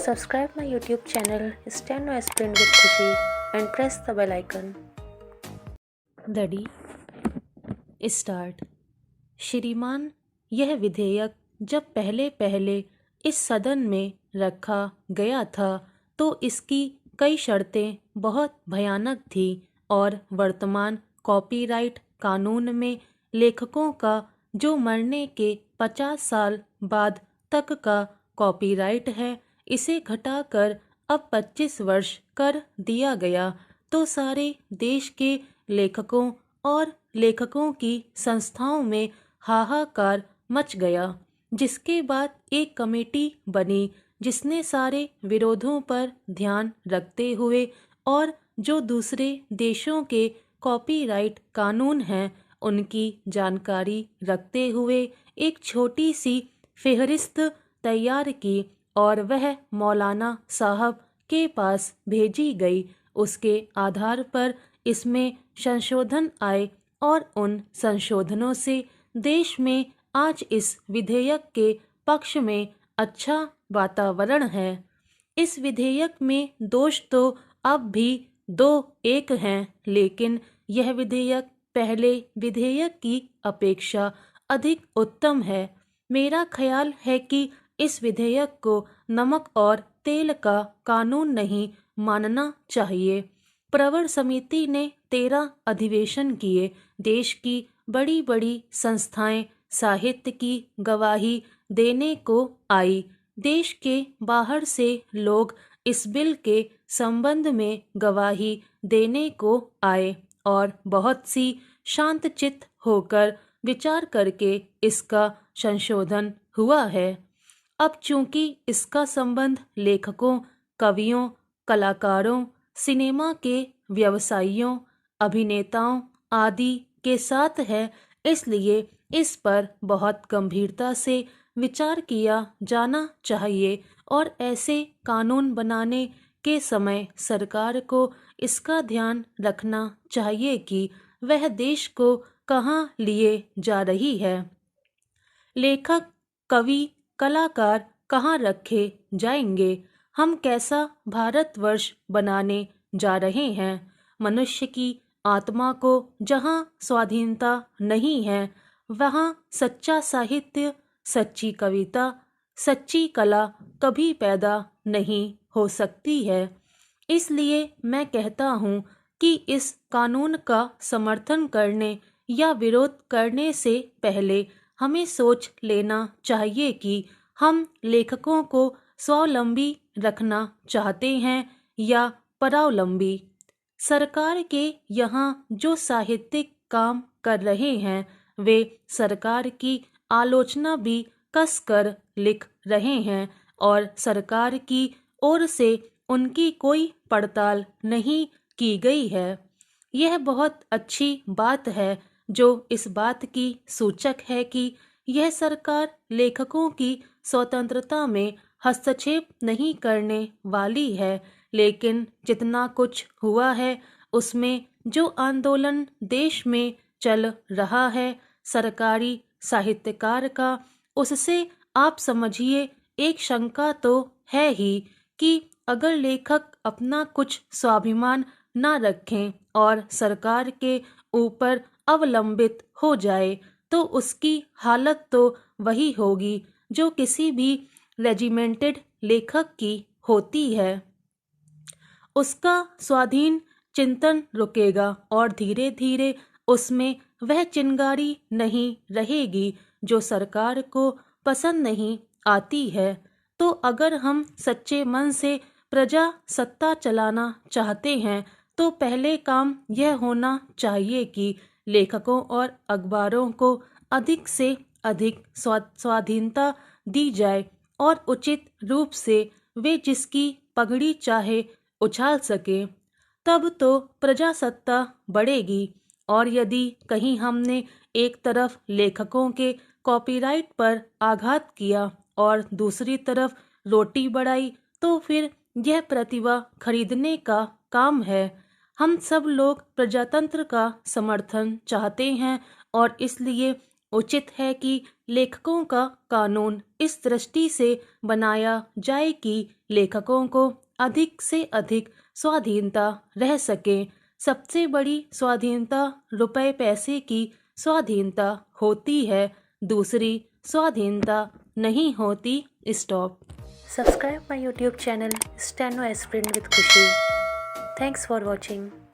Subscribe my YouTube channel Steno Sprint with Khushi and press the bell icon. दड़ी start. श्रीमान, यह विधेयक जब पहले पहले इस सदन में रखा गया था तो इसकी कई शर्तें बहुत भयानक थी और वर्तमान कॉपीराइट कानून में लेखकों का जो मरने के 50 साल बाद तक का कॉपीराइट है, इसे घटाकर अब 25 वर्ष कर दिया गया तो सारे देश के लेखकों और लेखकों की संस्थाओं में हाहाकार मच गया। जिसके बाद एक कमेटी बनी जिसने सारे विरोधों पर ध्यान रखते हुए और जो दूसरे देशों के कॉपीराइट कानून हैं उनकी जानकारी रखते हुए एक छोटी सी फेहरिस्त तैयार की और वह मौलाना साहब के पास भेजी गई। उसके आधार पर इसमें संशोधन आए और उन संशोधनों से देश में आज इस विधेयक के पक्ष में अच्छा वातावरण है। इस विधेयक में दोष तो अब भी दो एक हैं, लेकिन यह विधेयक पहले विधेयक की अपेक्षा अधिक उत्तम है। मेरा ख्याल है कि इस विधेयक को नमक और तेल का कानून नहीं मानना चाहिए। प्रवर समिति ने 13 अधिवेशन किए। देश की बड़ी बड़ी संस्थाएं साहित्य की गवाही देने को आई। देश के बाहर से लोग इस बिल के संबंध में गवाही देने को आए और बहुत सी शांतचित्त होकर विचार करके इसका संशोधन हुआ है। अब चूंकि इसका संबंध लेखकों, कवियों, कलाकारों, सिनेमा के व्यवसायियों, अभिनेताओं आदि के साथ है, इसलिए इस पर बहुत गंभीरता से विचार किया जाना चाहिए और ऐसे कानून बनाने के समय सरकार को इसका ध्यान रखना चाहिए कि वह देश को कहाँ लिए जा रही है। लेखक, कवि, कलाकार कहाँ रखे जाएंगे? हम कैसा भारतवर्ष बनाने जा रहे हैं? मनुष्य की आत्मा को जहाँ स्वाधीनता नहीं है, वहाँ सच्चा साहित्य, सच्ची कविता, सच्ची कला कभी पैदा नहीं हो सकती है। इसलिए मैं कहता हूँ कि इस कानून का समर्थन करने या विरोध करने से पहले हमें सोच लेना चाहिए कि हम लेखकों को स्वावलंबी रखना चाहते हैं या परावलंबी। सरकार के यहाँ जो साहित्यिक काम कर रहे हैं वे सरकार की आलोचना भी कसकर लिख रहे हैं और सरकार की ओर से उनकी कोई पड़ताल नहीं की गई है। यह बहुत अच्छी बात है, जो इस बात की सूचक है कि यह सरकार लेखकों की स्वतंत्रता में हस्तक्षेप नहीं करने वाली है। लेकिन जितना कुछ हुआ है उसमें जो आंदोलन देश में चल रहा है सरकारी साहित्यकार का, उससे आप समझिए एक शंका तो है ही कि अगर लेखक अपना कुछ स्वाभिमान ना रखें और सरकार के ऊपर अवलंबित हो जाए तो उसकी हालत तो वही होगी जो किसी भी रेजिमेंटेड लेखक की होती है। उसका स्वाधीन चिंतन रुकेगा और धीरे धीरे उसमें वह चिंगारी नहीं रहेगी जो सरकार को पसंद नहीं आती है। तो अगर हम सच्चे मन से प्रजा सत्ता चलाना चाहते हैं तो पहले काम यह होना चाहिए कि लेखकों और अखबारों को अधिक से अधिक स्वाधीनता दी जाए और उचित रूप से वे जिसकी पगड़ी चाहे उछाल सके। तब तो प्रजासत्ता बढ़ेगी। और यदि कहीं हमने एक तरफ लेखकों के कॉपीराइट पर आघात किया और दूसरी तरफ रोटी बढ़ाई तो फिर यह प्रतिभा खरीदने का काम है। हम सब लोग प्रजातंत्र का समर्थन चाहते हैं और इसलिए उचित है कि लेखकों का कानून इस दृष्टि से बनाया जाए कि लेखकों को अधिक से अधिक स्वाधीनता रह सके। सबसे बड़ी स्वाधीनता रुपए पैसे की स्वाधीनता होती है, दूसरी स्वाधीनता नहीं होती। Stop. Subscribe my YouTube channel Steno Aspirin with Khushi. Thanks for watching.